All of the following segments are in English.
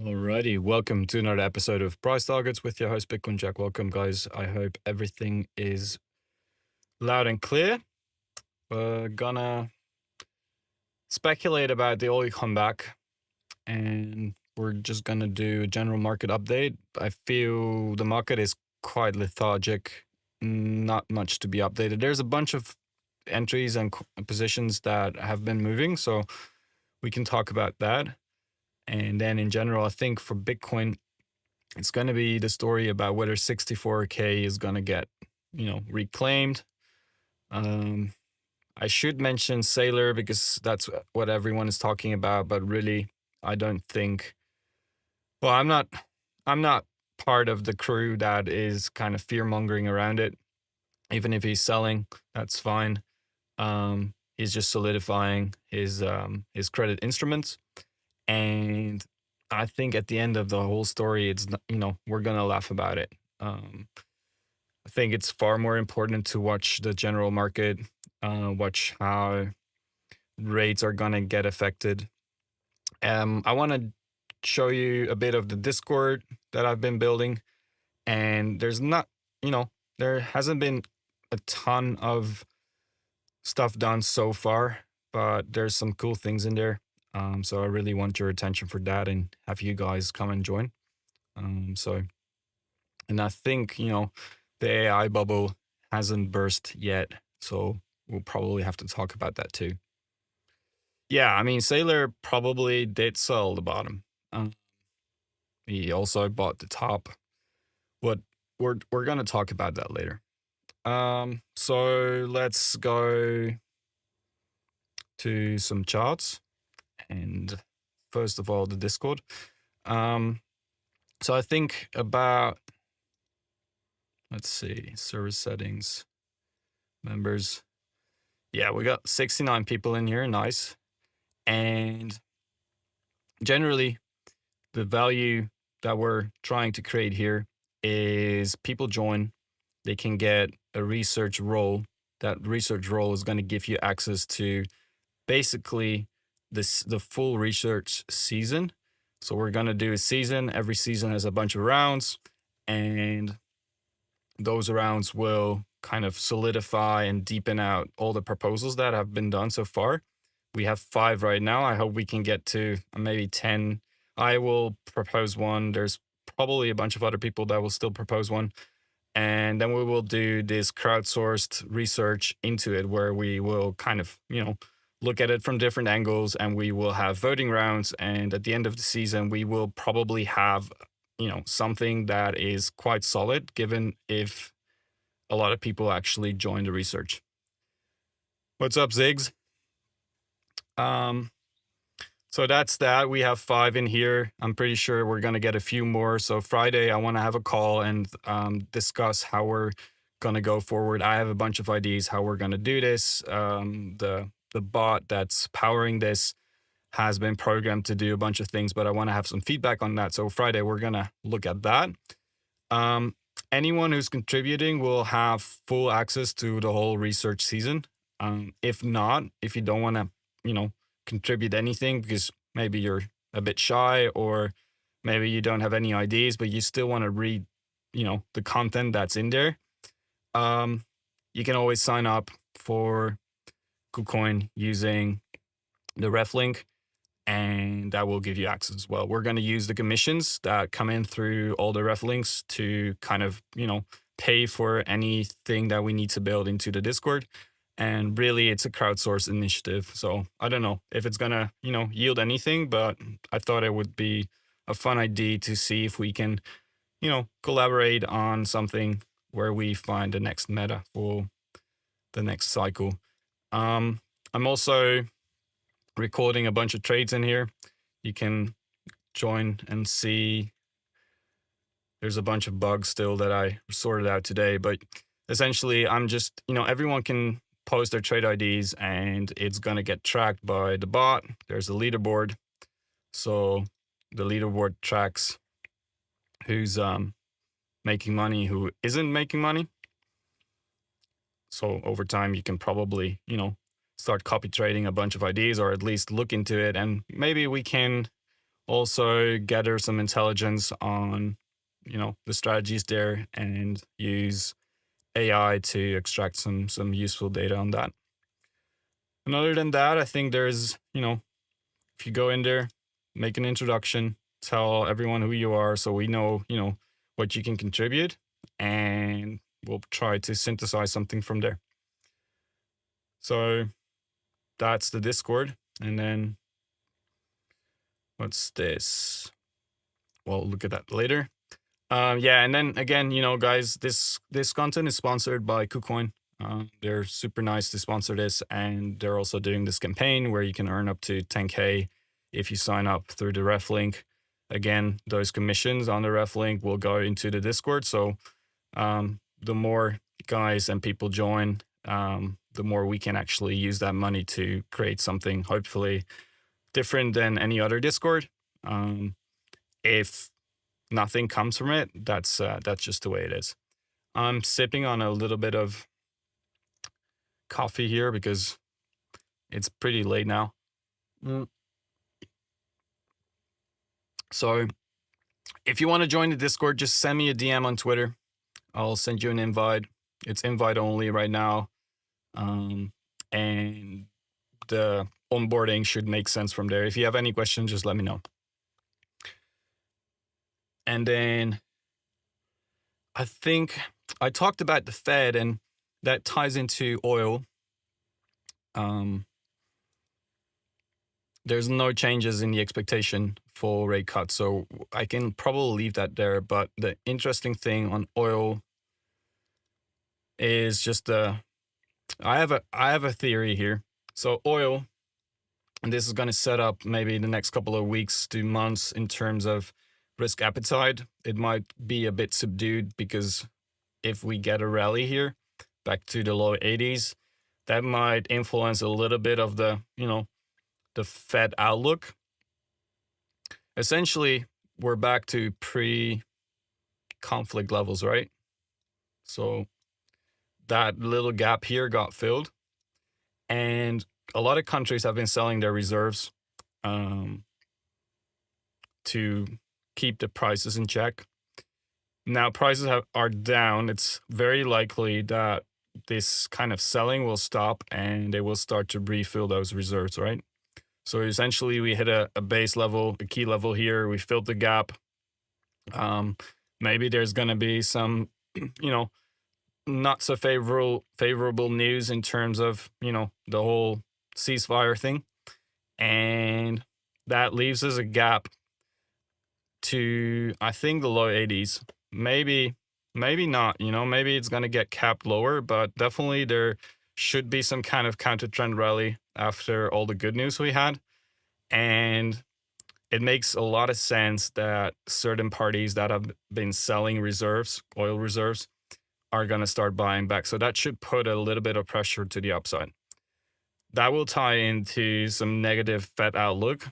Alrighty, welcome to another episode of Price Targets with your host Bitcoin Jack. Welcome, guys. I hope everything is loud and clear. We're gonna speculate about the oil comeback, and we're just gonna do a general market update. I feel the market is quite lethargic, not much to be updated. There's a bunch of entries and positions that have been moving, so we can talk about that. And then in general, I think for Bitcoin, it's going to be the story about whether 64K is going to get, reclaimed. I should mention Sailor because that's what everyone is talking about, but really, I don't think. Well, I'm not part of the crew that is kind of fear mongering around it. Even if he's selling, that's fine. He's just solidifying his credit instruments. And I think at the end of the whole story, it's, we're going to laugh about it. I think it's far more important to watch the general market, watch how rates are going to get affected. I want to show you a bit of the Discord that I've been building. And there hasn't been a ton of stuff done so far, but there's some cool things in there. So I really want your attention for that and have you guys come and join. And I think, the AI bubble hasn't burst yet. So we'll probably have to talk about that too. Yeah, I mean, Sailor probably did sell the bottom. He also bought the top. But we're going to talk about that later. So let's go to some charts. And first of all, the Discord. So I think about, let's see, service settings, members. Yeah, we got 69 people in here. Nice. And generally, the value that we're trying to create here is people join. They can get a research role. That research role is going to give you access to basically the full research season. So we're going to do a season. Every season has a bunch of rounds, and those rounds will kind of solidify and deepen out all the proposals that have been done so far. We have 5 right now. I hope we can get to maybe 10. I will propose one. There's probably a bunch of other people that will still propose one. And then we will do this crowdsourced research into it where we will kind of, look at it from different angles, and we will have voting rounds. And at the end of the season, we will probably have, something that is quite solid, given if a lot of people actually join the research. What's up, Ziggs? So that's that. We have 5 in here. I'm pretty sure we're going to get a few more. So Friday, I want to have a call and discuss how we're going to go forward. I have a bunch of ideas how we're going to do this. The bot that's powering this has been programmed to do a bunch of things, but I want to have some feedback on that. So Friday, we're going to look at that. Anyone who's contributing will have full access to the whole research season. If not, if you don't want to, contribute anything because maybe you're a bit shy or maybe you don't have any ideas, but you still want to read, the content that's in there, you can always sign up for KuCoin using the ref link, and that will give you access as well. We're going to use the commissions that come in through all the ref links to kind of, pay for anything that we need to build into the Discord. And really, it's a crowdsourced initiative. So I don't know if it's going to, yield anything, but I thought it would be a fun idea to see if we can, collaborate on something where we find the next meta for the next cycle. I'm also recording a bunch of trades in here. You can join and see. There's a bunch of bugs still that I sorted out today, but essentially I'm just, everyone can post their trade IDs and it's going to get tracked by the bot. There's a leaderboard. So the leaderboard tracks who's making money, who isn't making money. So over time, you can probably, start copy trading a bunch of ideas or at least look into it. And maybe we can also gather some intelligence on, the strategies there and use AI to extract some useful data on that. And other than that, I think there's, if you go in there, make an introduction, tell everyone who you are so we know, what you can contribute, and we'll try to synthesize something from there. So that's the Discord. And then what's this? We'll look at that later. Yeah, and then again, guys, this content is sponsored by KuCoin. They're super nice to sponsor this, and they're also doing this campaign where you can earn up to 10K if you sign up through the ref link. Again, those commissions on the ref link will go into the Discord. So the more guys and people join, the more we can actually use that money to create something hopefully different than any other Discord. If nothing comes from it, that's just the way it is. I'm sipping on a little bit of coffee here because it's pretty late now. So if you want to join the Discord, just send me a DM on Twitter. I'll send you an invite. It's invite only right now. And the onboarding should make sense from there. If you have any questions, just let me know. And then I think I talked about the Fed, and that ties into oil. There's no changes in the expectation for rate cuts, so I can probably leave that there. But the interesting thing on oil is just I have a theory here. So oil, and this is going to set up maybe the next couple of weeks to months in terms of risk appetite. It might be a bit subdued because if we get a rally here back to the low 80s, that might influence a little bit of the, the Fed outlook. Essentially, we're back to pre-conflict levels, right? So that little gap here got filled, and a lot of countries have been selling their reserves to keep the prices in check. Now prices are down. It's very likely that this kind of selling will stop and they will start to refill those reserves, right? So essentially we hit a base level, a key level here. We filled the gap. Maybe there's going to be some, not so favorable news in terms of, the whole ceasefire thing. And that leaves us a gap to, I think, the low 80s. Maybe not, maybe it's going to get capped lower, but definitely there should be some kind of counter trend rally after all the good news we had. And it makes a lot of sense that certain parties that have been selling reserves, oil reserves, are going to start buying back. So that should put a little bit of pressure to the upside. That will tie into some negative Fed outlook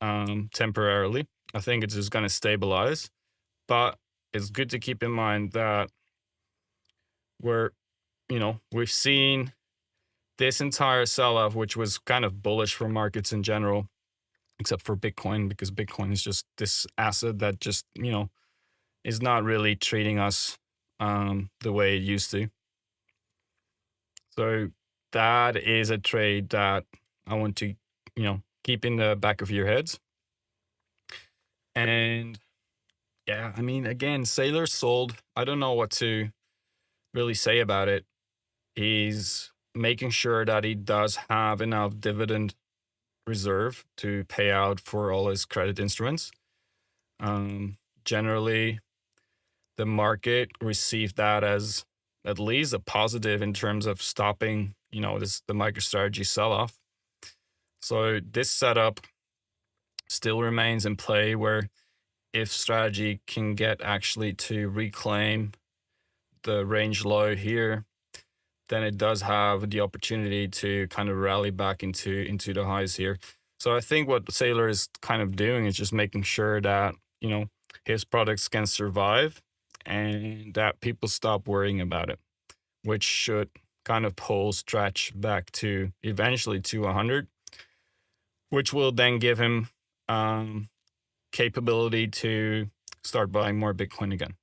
temporarily. I think it's just going to stabilize. But it's good to keep in mind that we've seen this entire sell-off, which was kind of bullish for markets in general, except for Bitcoin, because Bitcoin is just this asset that just, is not really treating us the way it used to. So that is a trade that I want to, keep in the back of your heads. And yeah, I mean, again, Saylor sold. I don't know what to really say about it. He's making sure that he does have enough dividend reserve to pay out for all his credit instruments. Generally, the market received that as at least a positive in terms of stopping, the MicroStrategy sell-off. So this setup still remains in play, where if strategy can get actually to reclaim the range low here, then it does have the opportunity to kind of rally back into the highs here. So I think what Saylor is kind of doing is just making sure that, his products can survive and that people stop worrying about it, which should kind of pull stretch back to eventually to 100, which will then give him capability to start buying more Bitcoin again.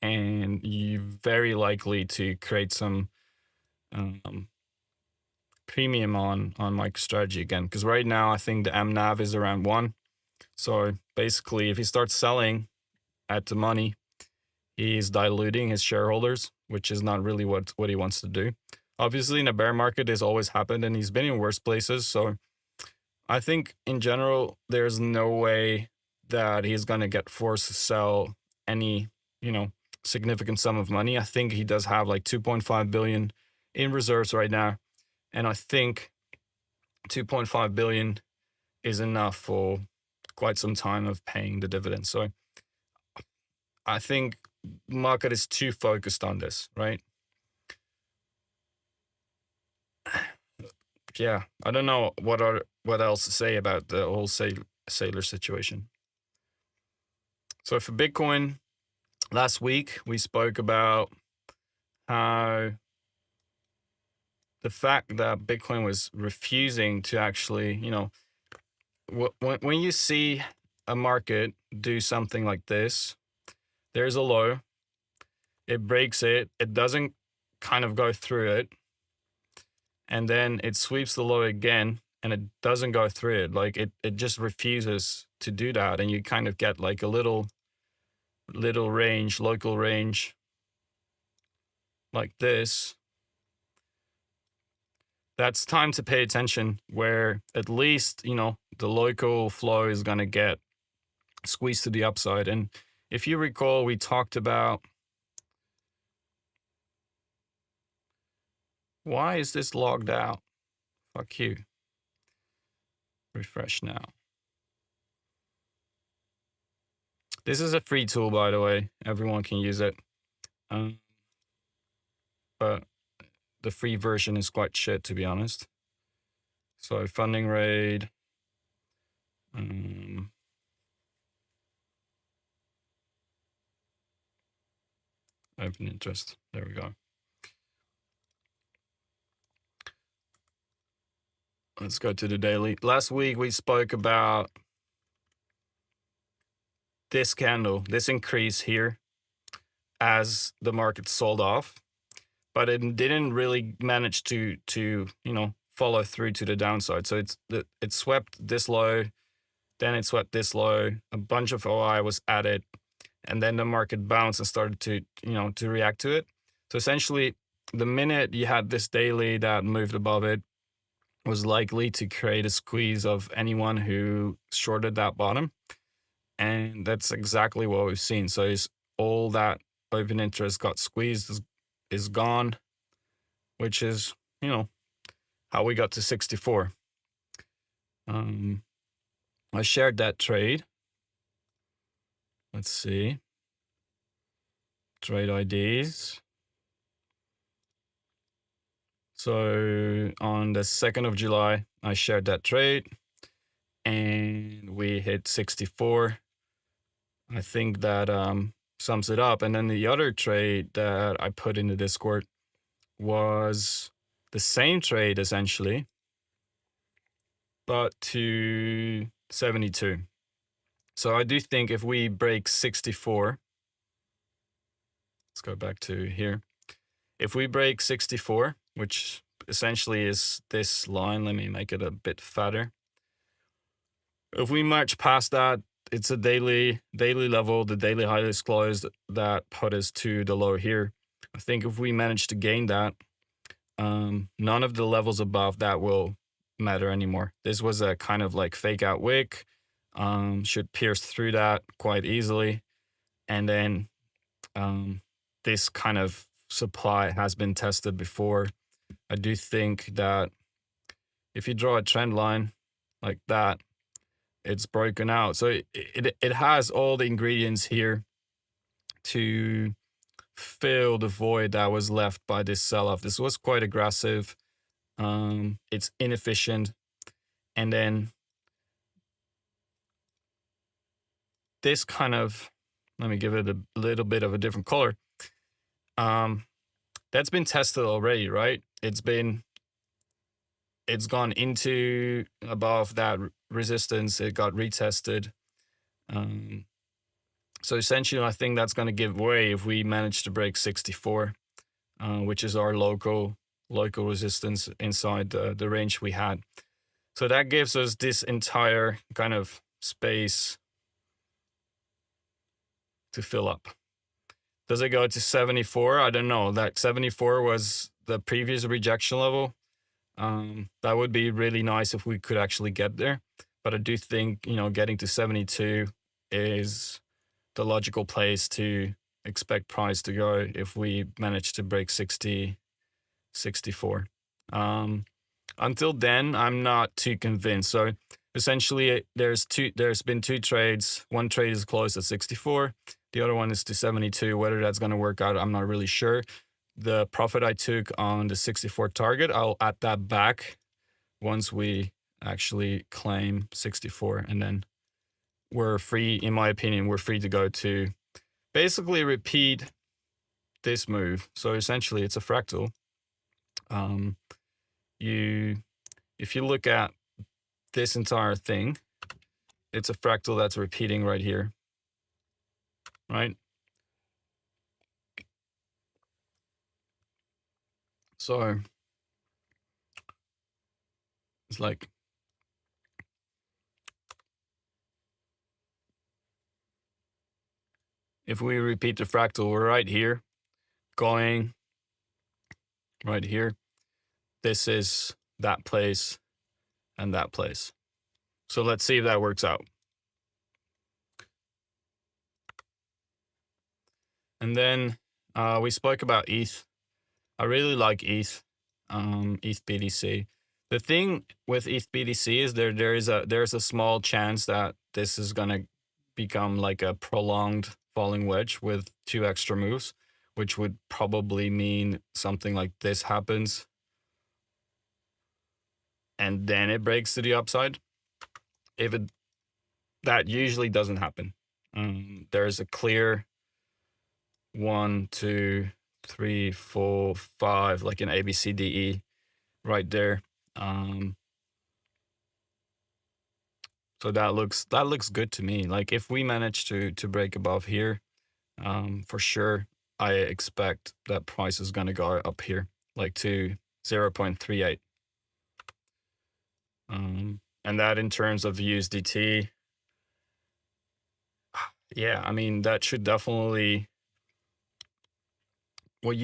And you're very likely to create some um, premium on MicroStrategy again. Because right now, I think the MNAV is around 1. So basically, if he starts selling at the money, he's diluting his shareholders, which is not really what he wants to do. Obviously, in a bear market, this always happened, and he's been in worse places. So I think in general, there's no way that he's going to get forced to sell any, significant sum of money. I think he does have like 2.5 billion in reserves right now. And I think 2.5 billion is enough for quite some time of paying the dividends. So I think market is too focused on this, right? Yeah, I don't know what else to say about the whole sailor situation. So for Bitcoin, last week we spoke about how the fact that Bitcoin was refusing to actually, when you see a market do something like this, there's a low, it breaks it, it doesn't kind of go through it, and then it sweeps the low again and it doesn't go through it. Like it just refuses to do that, and you kind of get like a little range, local range like this. That's time to pay attention, where at least, the local flow is going to get squeezed to the upside. And if you recall, we talked about, why is this logged out? Fuck you. Refresh now. This is a free tool, by the way. Everyone can use it. But the free version is quite shit, to be honest. So funding rate. Open interest. There we go. Let's go to the daily. Last week we spoke about this candle, this increase here as the market sold off, but it didn't really manage to follow through to the downside. So it swept this low, then it swept this low, a bunch of OI was added, and then the market bounced and started to react to it. So essentially, the minute you had this daily that moved above it was likely to create a squeeze of anyone who shorted that bottom. And that's exactly what we've seen. So all that open interest got squeezed is gone, which is, how we got to 64. I shared that trade. Let's see. Trade IDs. So on the 2nd of July, I shared that trade and we hit 64. I think that sums it up. And then the other trade that I put in the Discord was the same trade essentially, but to 72. So I do think if we break 64, let's go back to here. If we break 64, which essentially is this line, let me make it a bit fatter. If we march past that, it's a daily level, the daily high is closed, that put us to the low here. I think if we manage to gain that, none of the levels above that will matter anymore. This was a kind of like fake out wick, should pierce through that quite easily. And then this kind of supply has been tested before. I do think that if you draw a trend line like that, it's broken out. So it has all the ingredients here to fill the void that was left by this sell-off. This was quite aggressive. It's inefficient. And then this kind of, let me give it a little bit of a different color. That's been tested already, right? It's gone into above that resistance. It got retested. Um, so essentially, I think that's going to give way if we manage to break 64, which is our local resistance inside the range we had. So that gives us this entire kind of space to fill up. Does it go to 74? I don't know. That 74 was the previous rejection level. That would be really nice if we could actually get there. But I do think, getting to 72 is the logical place to expect price to go if we manage to break 60, 64. Until then, I'm not too convinced. So essentially, there's been two trades. One trade is closed at 64. The other one is to 72. Whether that's going to work out, I'm not really sure. The profit I took on the 64 target, I'll add that back once we actually claim 64. And then we're free, in my opinion, we're free to go to basically repeat this move. So essentially, it's a fractal. If you look at this entire thing, it's a fractal that's repeating right here, right? So it's like, if we repeat the fractal, we're right here, going right here. This is that place and that place. So let's see if that works out. And then we spoke about ETH. I really like ETH, ETH BTC. The thing with ETH BTC is there's a small chance that this is gonna become like a prolonged falling wedge with 2 extra moves, which would probably mean something like this happens, and then it breaks to the upside. That usually doesn't happen. There's a clear 1, 2, 3, 4, 5, like an ABCDE right there. So that looks good to me. Like if we manage to break above here, for sure, I expect that price is gonna go up here, like to 0.38. And that in terms of USDT, yeah, I mean that should definitely. What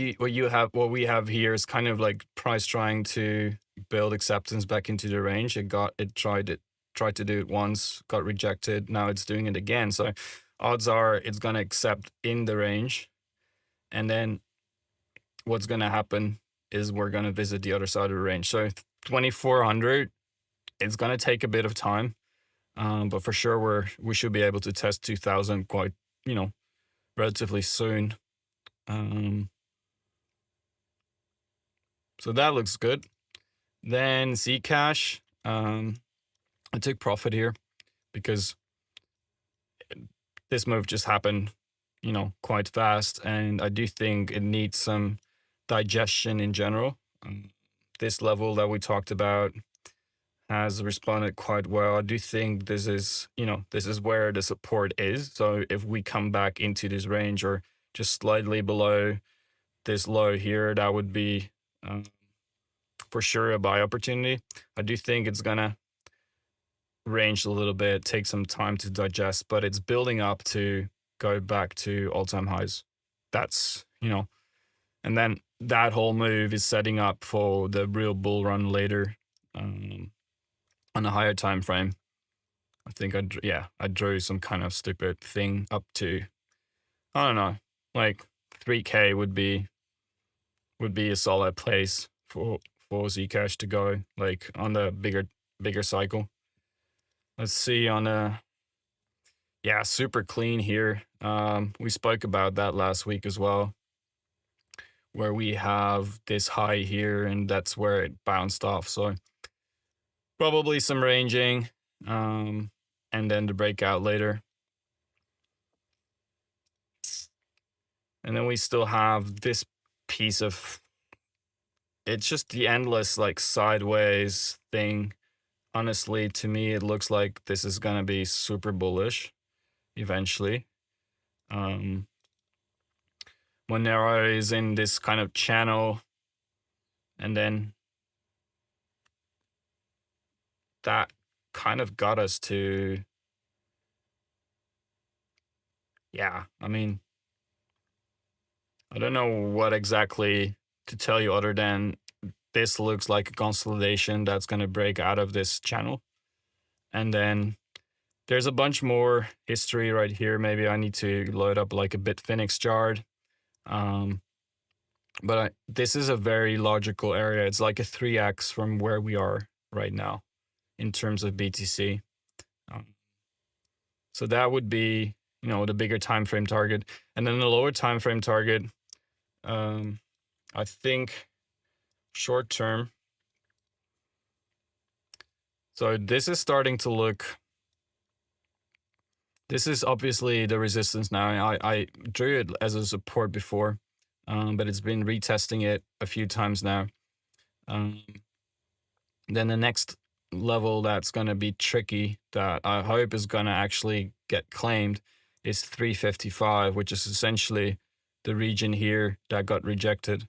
we have here is kind of like price trying to build acceptance back into the range. It tried to do it once, got rejected. Now it's doing it again. So odds are it's gonna accept in the range, and then what's gonna happen is we're gonna visit the other side of the range. So 2400, it's gonna take a bit of time, but for sure we should be able to test 2000 quite relatively soon. So that looks good. Then Zcash, I took profit here because this move just happened, quite fast, and I do think it needs some digestion in general. This level that we talked about has responded quite well. I do think this is where the support is. So if we come back into this range or just slightly below this low here, that would be for sure a buy opportunity. I do think it's gonna range a little bit, take some time to digest, but it's building up to go back to all-time highs. That's, and then that whole move is setting up for the real bull run later, on a higher time frame. I think I drew some kind of stupid thing up to, I don't know, like 3K would be a solid place for Zcash to go, like on the bigger cycle. Let's see on super clean here. We spoke about that last week as well, where we have this high here and that's where it bounced off. So probably some ranging, and then the breakout later. And then we still have this piece of, it's just the endless like sideways thing. Honestly, to me, it looks like this is going to be super bullish. eventually. Um, Monero is in this kind of channel, and then that kind of got us to, yeah, I mean, I don't know what exactly to tell you other than this looks like a consolidation that's going to break out of this channel. And then there's a bunch more history right here. Maybe I need to load up like a Bitfinex chart. But this is a very logical area. It's like a 3x from where we are right now in terms of BTC. So that would be, the bigger time frame target. And then the lower time frame target, I think short term. So this is starting to look, this is obviously the resistance now. I drew it as a support before, but it's been retesting it a few times now. Then the next level that's going to be tricky that I hope is going to actually get claimed is 355, which is essentially the region here that got rejected.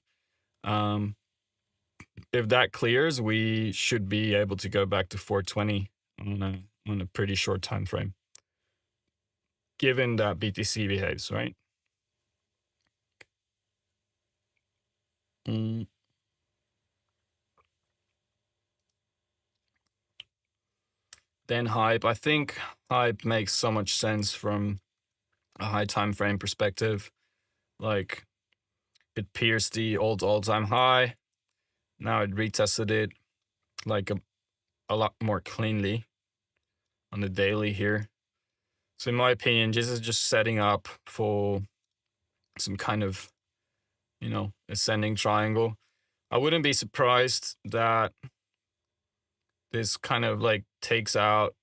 If that clears, we should be able to go back to 420 on a pretty short time frame, given that BTC behaves, right? Then hype. I think hype makes so much sense from a high time frame perspective. Like, it pierced the old all-time high. Now it retested it like a lot more cleanly on the daily here. So in my opinion, this is just setting up for some kind of, ascending triangle. I wouldn't be surprised that this kind of like takes out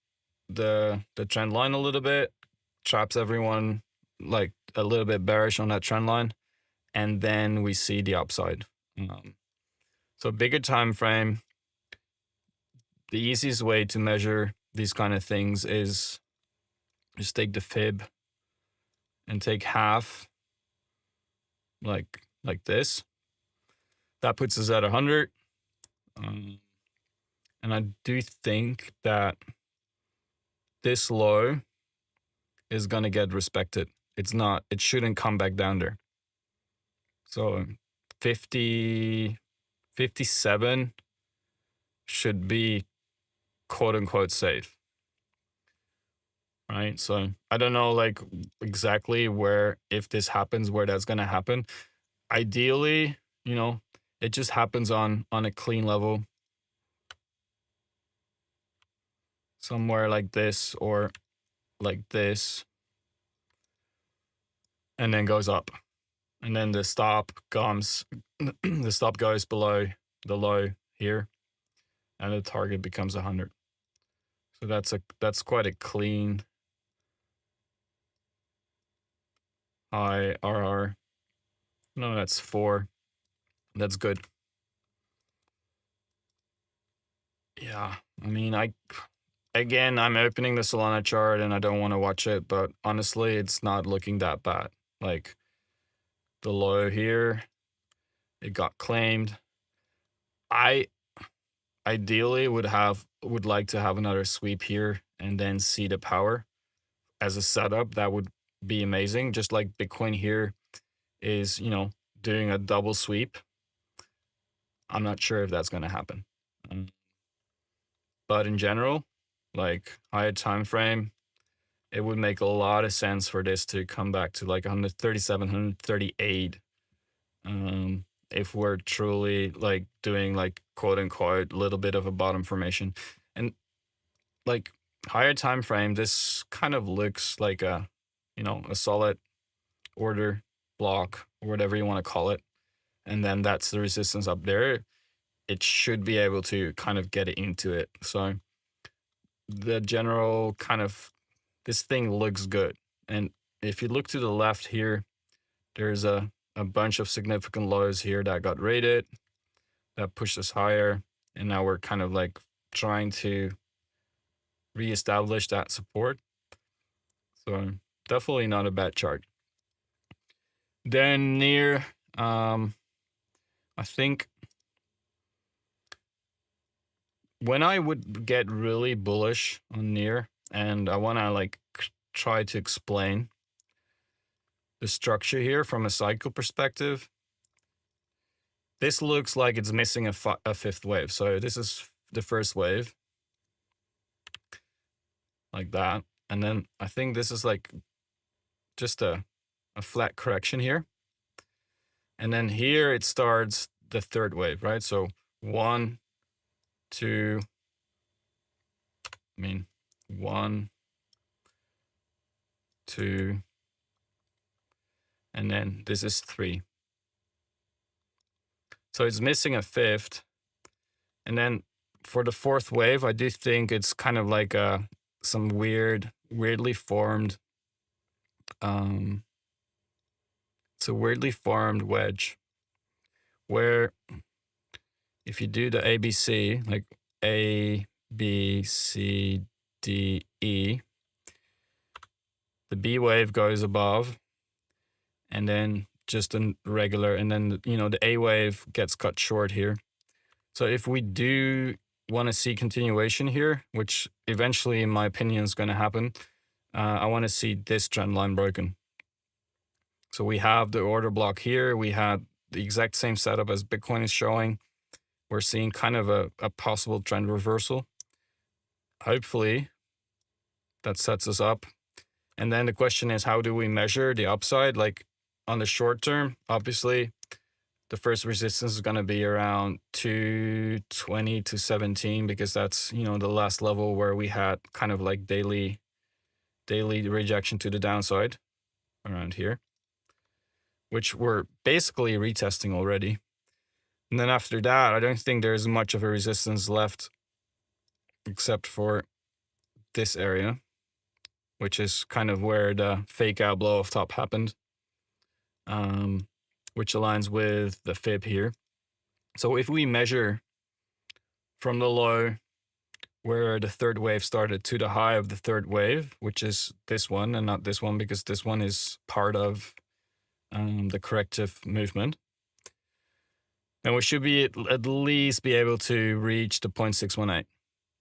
the trend line a little bit, traps everyone like a little bit bearish on that trend line, and then we see the upside. So bigger time frame, the easiest way to measure these kind of things is just take the fib and take half, like this. That puts us at 100. And I do think that this low is going to get respected. It shouldn't come back down there. So 57 should be quote unquote safe. Right. So I don't know like exactly where, if this happens, where that's going to happen. Ideally, it just happens on a clean level. Somewhere like this or like this. And then goes up. And then the stop comes, the stop goes below the low here, and the target becomes 100. So that's quite a clean high RR. No, that's 4. That's good. Yeah, I mean, I'm opening the Solana chart and I don't want to watch it, but honestly, it's not looking that bad. Like the low here, it got claimed. I ideally would like to have another sweep here and then see the power as a setup. That would be amazing. Just like Bitcoin here is, doing a double sweep. I'm not sure if that's going to happen. But in general, like higher time frame, it would make a lot of sense for this to come back to like 137, 138. If we're truly like doing like quote unquote little bit of a bottom formation. And like higher time frame, this kind of looks like a solid order block or whatever you want to call it. And then that's the resistance up there. It should be able to kind of get into it. So the general kind of, this thing looks good. And if you look to the left here, there's a bunch of significant lows here that got rated, that pushed us higher. And now we're kind of like trying to reestablish that support. So definitely not a bad chart. Then near, I think when I would get really bullish on near, and I want to like try to explain the structure here from a cycle perspective, this looks like it's missing a fifth wave. So this is the first wave, like that. And then I think this is like just a flat correction here. And then here it starts the third wave, right? So 1, 2, 1, 2, and then this is 3. So it's missing a fifth. And then for the fourth wave, I do think it's kind of like some weirdly formed, it's a weirdly formed wedge where if you do the ABC, like A, B, C, D, E, the B wave goes above, and then just a regular, and then, you know, the A wave gets cut short here. So if we do want to see continuation here, which eventually, in my opinion, is going to happen, I want to see this trend line broken. So we have the order block here. We had the exact same setup as Bitcoin is showing. We're seeing kind of a possible trend reversal. Hopefully, that sets us up. And then the question is, how do we measure the upside? Like on the short term, obviously, the first resistance is going to be around 220 to 17, because that's, you know, the last level where we had kind of like daily rejection to the downside around here, which we're basically retesting already. And then after that, I don't think there's much of a resistance left except for this area, which is kind of where the fake out blow off top happened, which aligns with the fib here. So if we measure from the low where the third wave started to the high of the third wave, which is this one and not this one, because this one is part of the corrective movement, then we should be at least be able to reach the 0.618,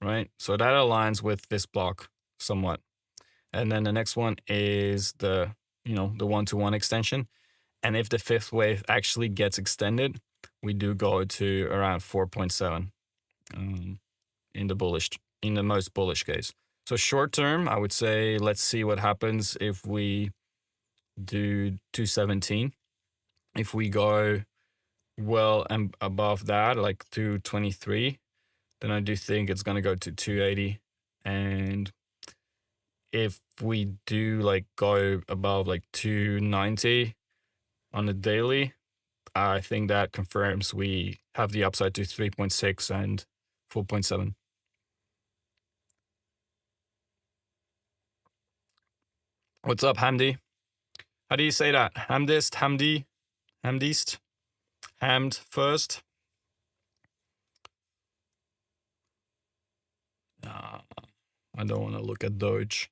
right? So that aligns with this block somewhat. And then the next one is the, you know, the 1-to-1 extension. And if the fifth wave actually gets extended, we do go to around 4.7 in the most bullish case. So short term, I would say let's see what happens if we do 217. If we go well and above that, like 223, then I do think it's going to go to 280. And if we do like go above like 290 on the daily, I think that confirms we have the upside to 3.6 and 4.7. What's up, Hamdi? How do you say that? Hamdist, Hamdi, Hamdist, Hamd first. I don't want to look at Doge.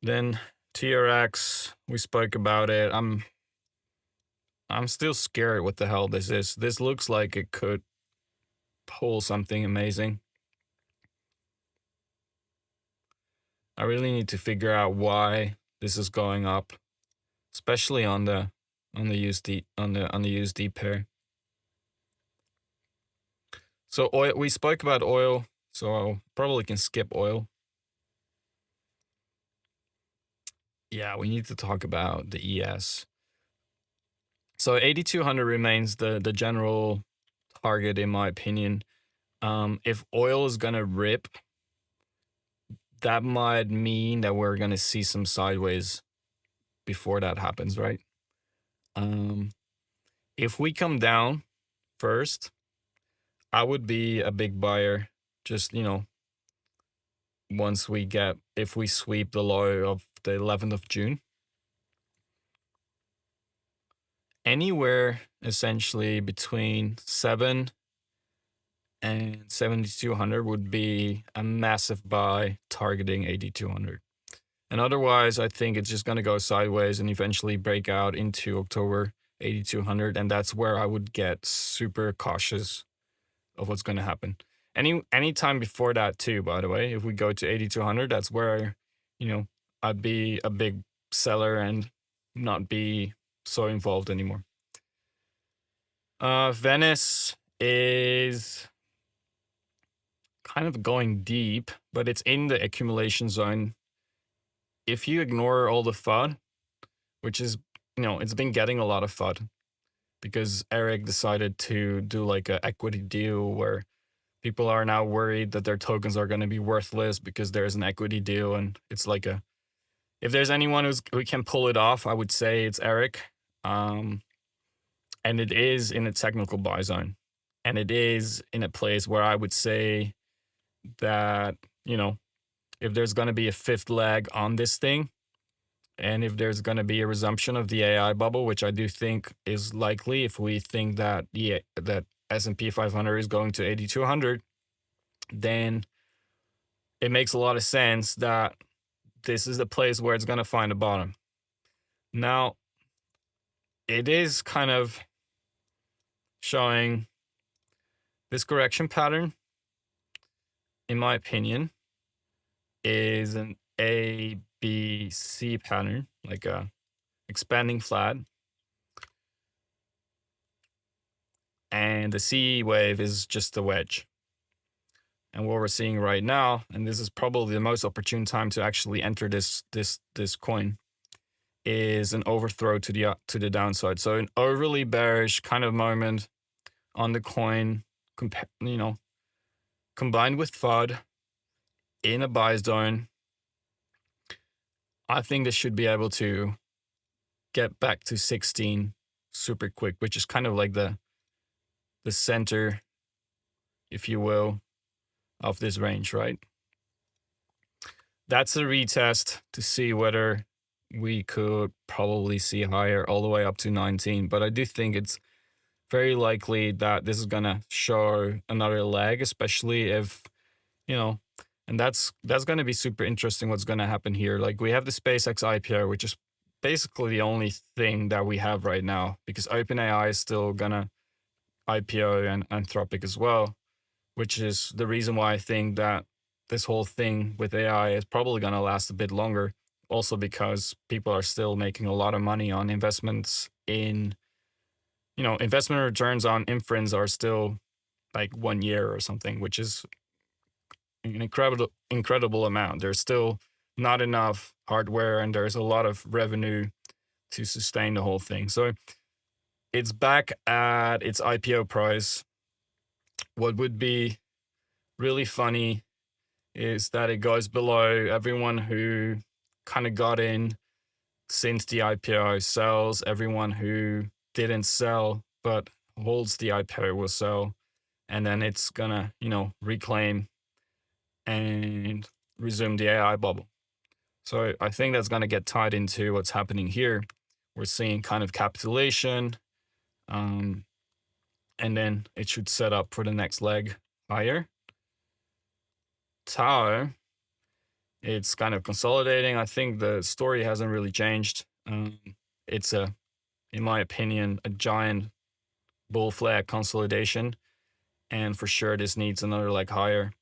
Then TRX, we spoke about it. I'm still scared what the hell this is. This looks like it could pull something amazing. I really need to figure out why this is going up, especially on the USD on the USD pair. So oil, we spoke about oil, so I probably can skip oil. Yeah, we need to talk about the ES. So 8,200 remains the general target, in my opinion. If oil is gonna rip, that might mean that we're gonna see some sideways before that happens, right? If we come down first, I would be a big buyer. Just, you know, if we sweep the low of the 11th of June, anywhere essentially between 7 and 7,200 would be a massive buy targeting 8,200. And otherwise, I think it's just going to go sideways and eventually break out into October 8200. And that's where I would get super cautious of what's going to happen. Any time before that too, by the way, if we go to 8200, that's where, you know, I'd be a big seller and not be so involved anymore. Venice is kind of going deep, but it's in the accumulation zone. If you ignore all the FUD, which is, it's been getting a lot of FUD because Eric decided to do like a equity deal where people are now worried that their tokens are going to be worthless because there's an equity deal. And it's like if there's anyone who can pull it off, I would say it's Eric. And it is in a technical buy zone. And it is in a place where I would say that, if there's going to be a fifth leg on this thing, and if there's going to be a resumption of the AI bubble, which I do think is likely, if we think that that S&P 500 is going to 8,200, then it makes a lot of sense that this is the place where it's going to find a bottom. Now, it is kind of showing this correction pattern, in my opinion, is an A, B, C pattern, like a expanding flat. And the C wave is just a wedge. And what we're seeing right now, and this is probably the most opportune time to actually enter this coin, is an overthrow to the downside. So an overly bearish kind of moment on the coin, combined with FUD in a buy zone. I think this should be able to get back to 16 super quick, which is kind of like the center, if you will, of this range, right? That's a retest to see whether we could probably see higher all the way up to 19. But I do think it's very likely that this is going to show another leg, especially if, and that's going to be super interesting what's going to happen here. Like we have the SpaceX IPO, which is basically the only thing that we have right now, because OpenAI is still going to IPO and Anthropic as well, which is the reason why I think that this whole thing with AI is probably going to last a bit longer. Also because people are still making a lot of money on investments in, investment returns on inference are still like 1 year or something, which is an incredible amount. There's still not enough hardware and there's a lot of revenue to sustain the whole thing. So it's back at its IPO price. What would be really funny is that it goes below. Everyone who kind of got in since the IPO sells. Everyone who didn't sell but holds the IPO will sell. And then it's gonna, reclaim and resume the AI bubble. So I think that's gonna get tied into what's happening here. We're seeing kind of capitulation. And then it should set up for the next leg higher. Tau, it's kind of consolidating. I think the story hasn't really changed. It's in my opinion, a giant bull flag consolidation. And for sure, this needs another leg higher.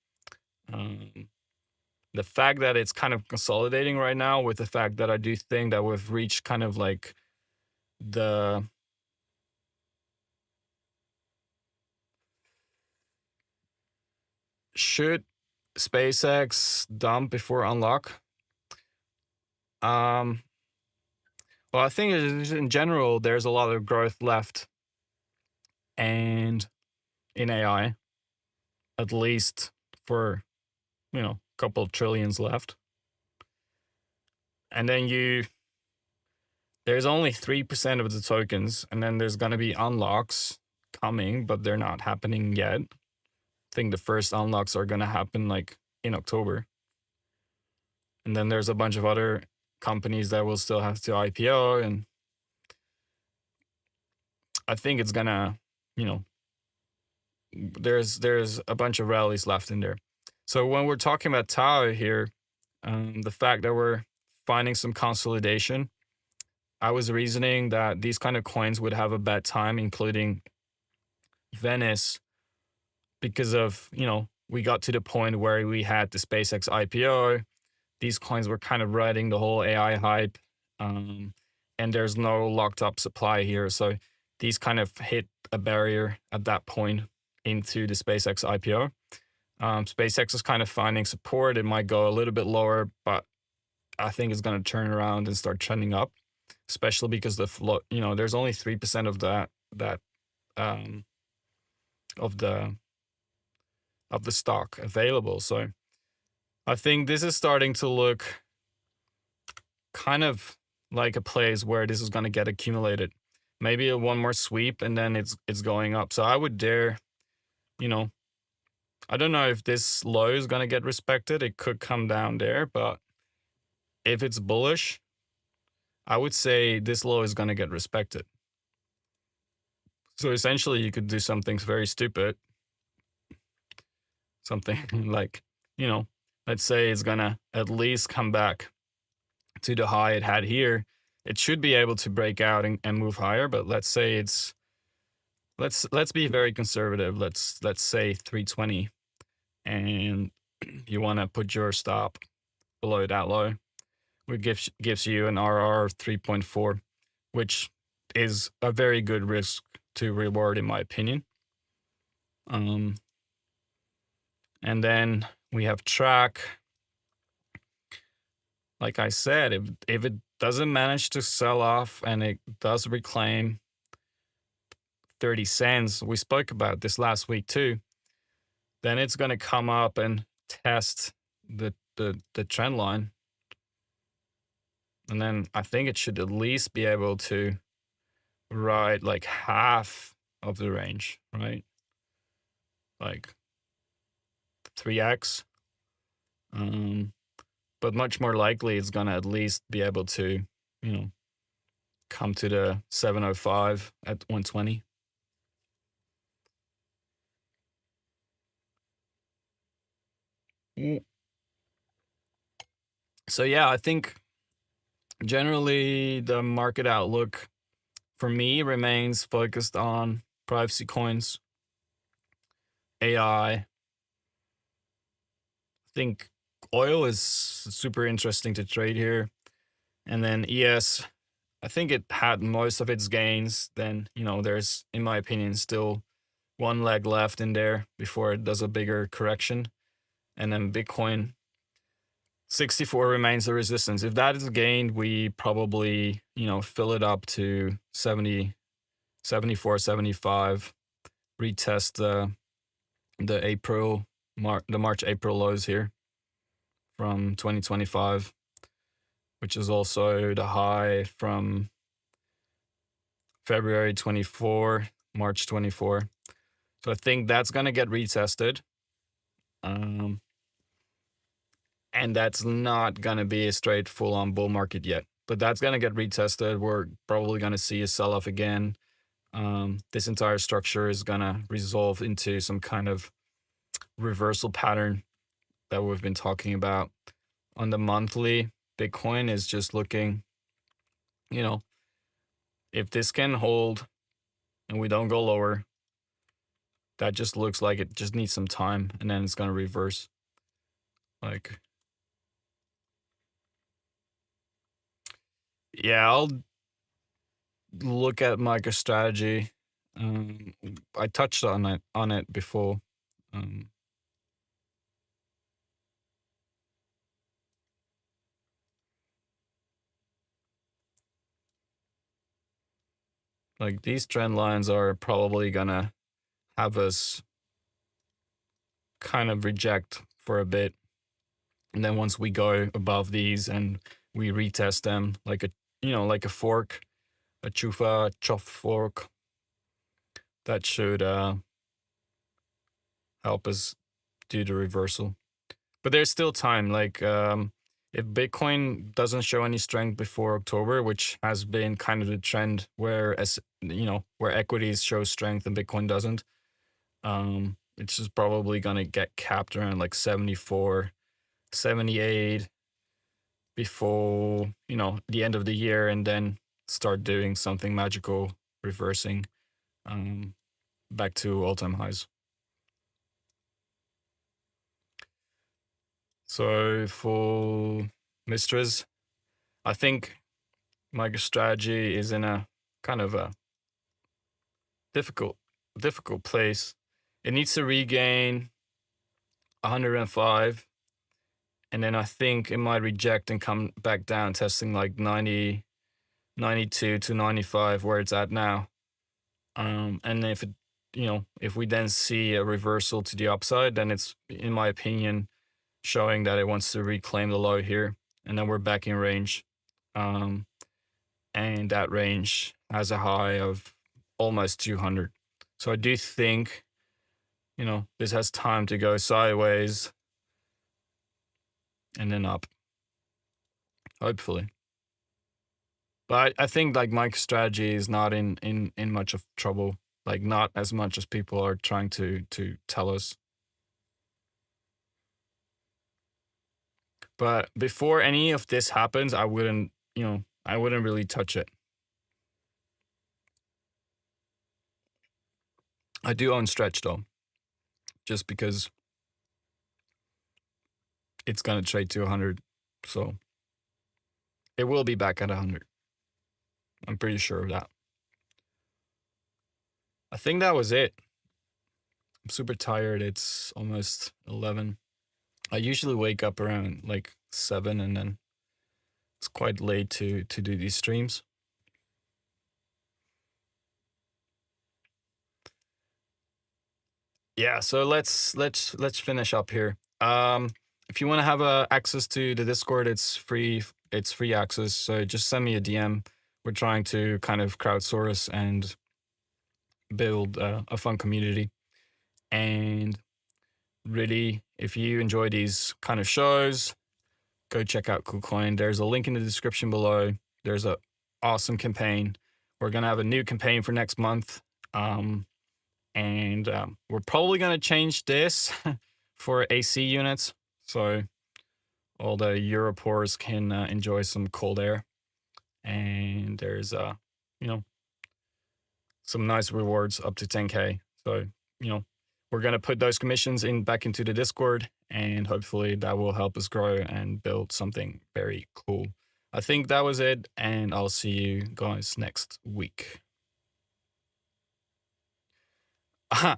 The fact that it's kind of consolidating right now, with the fact that I do think that we've reached kind of like should SpaceX dump before unlock? Well, I think in general, there's a lot of growth left. And in AI, at least for, a couple of trillions left. And then there's only 3% of the tokens, and then there's going to be unlocks coming, but they're not happening yet. I think the first unlocks are going to happen like in October. And then there's a bunch of other companies that will still have to IPO, and I think it's gonna, there's a bunch of rallies left in there. So when we're talking about Tau here, the fact that we're finding some consolidation. I was reasoning that these kind of coins would have a bad time, including Venice, because of, we got to the point where we had the SpaceX IPO. These coins were kind of riding the whole AI hype, um, and there's no locked up supply here. So these kind of hit a barrier at that point into the SpaceX IPO. SpaceX is kind of finding support. It might go a little bit lower, but I think it's going to turn around and start trending up, especially because the flow, there's only 3% of that um, of the stock available. So I think this is starting to look kind of like a place where this is going to get accumulated. Maybe one more sweep and then it's going up. So I would dare, I don't know if this low is going to get respected. It could come down there, but if it's bullish, I would say this low is going to get respected. So essentially, you could do something very stupid. Something like, let's say it's going to at least come back to the high it had here. It should be able to break out and move higher, but let's say let's be very conservative. Let's say 320, and you want to put your stop below that low, which gives you an RR of 3.4, which is a very good risk to reward in my opinion. And then we have track. Like I said, if it doesn't manage to sell off and it does reclaim 30 cents, we spoke about this last week too, then it's going to come up and test the trend line. And then I think it should at least be able to ride like half of the range, right? Like 3x. But much more likely it's going to at least be able to, come to the 705 at 120. So yeah, I think generally the market outlook for me remains focused on privacy coins, AI. I think oil is super interesting to trade here. And then ES, I think it had most of its gains. Then, there's, in my opinion, still one leg left in there before it does a bigger correction. And then Bitcoin, 64 remains the resistance. If that is gained, we probably, fill it up to 70, 74, 75, retest the March, April lows here from 2025, which is also the high from February 24, March 24. So I think that's going to get retested. And that's not going to be a straight full-on bull market yet. But that's going to get retested. We're probably going to see a sell-off again. This entire structure is going to resolve into some kind of reversal pattern that we've been talking about. On the monthly, Bitcoin is just looking, if this can hold and we don't go lower, that just looks like it just needs some time and then it's going to reverse. Yeah, I'll look at MicroStrategy. I touched on it before. Like these trend lines are probably gonna have us kind of reject for a bit. And then once we go above these and we retest them like a fork, a chufa fork, that should help us do the reversal. But there's still time. If Bitcoin doesn't show any strength before October, which has been kind of the trend where equities show strength and Bitcoin doesn't, it's just probably going to get capped around like 74, 78, before, the end of the year, and then start doing something magical, reversing um, back to all-time highs. So for Mistras, I think MicroStrategy is in a kind of a difficult difficult place. It needs to regain 105, and then I think it might reject and come back down, testing like 90, 92 to 95 where it's at now. And if we then see a reversal to the upside, then it's, in my opinion, showing that it wants to reclaim the low here, and then we're back in range. Um, and that range has a high of almost 200. So I do think, this has time to go sideways and then up, hopefully. But I think like MicroStrategy is not in much of trouble, like not as much as people are trying to tell us. But before any of this happens, I wouldn't really touch it. I do own Stretch though, just because it's gonna trade to 100, so it will be back at 100. I'm pretty sure of that. I think that was it. I'm super tired. It's almost 11. I usually wake up around like 7, and then it's quite late to do these streams. Yeah, so let's finish up here. If you want to have access to the Discord, it's free. It's free access. So just send me a DM. We're trying to kind of crowdsource and build a fun community. And really, if you enjoy these kind of shows, go check out KuCoin. There's a link in the description below. There's a awesome campaign. We're gonna have a new campaign for next month. And we're probably going to change this for AC units, so all the Europors can enjoy some cold air. And there's some nice rewards up to 10k. So we're going to put those commissions back into the Discord, and hopefully that will help us grow and build something very cool. I think that was it, and I'll see you guys next week. I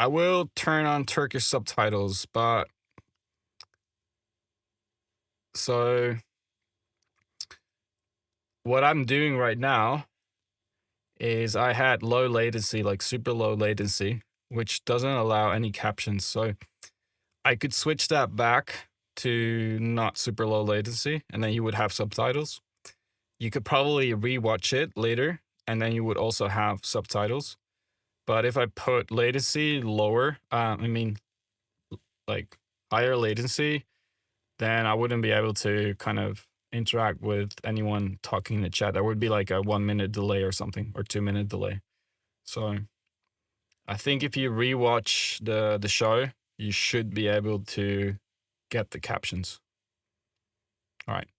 will turn on Turkish subtitles, but so what I'm doing right now is I had low latency, like super low latency, which doesn't allow any captions. So I could switch that back to not super low latency, and then you would have subtitles. You could probably rewatch it later, and then you would also have subtitles. But if I put latency lower, like higher latency, then I wouldn't be able to kind of interact with anyone talking in the chat. There would be like a 1 minute delay or something, or 2 minute delay. So I think if you rewatch the show, you should be able to get the captions. All right.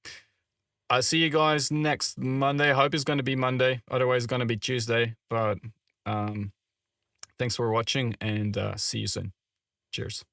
I'll see you guys next Monday. I hope it's going to be Monday. Otherwise, it's going to be Tuesday. But thanks for watching, and see you soon. Cheers.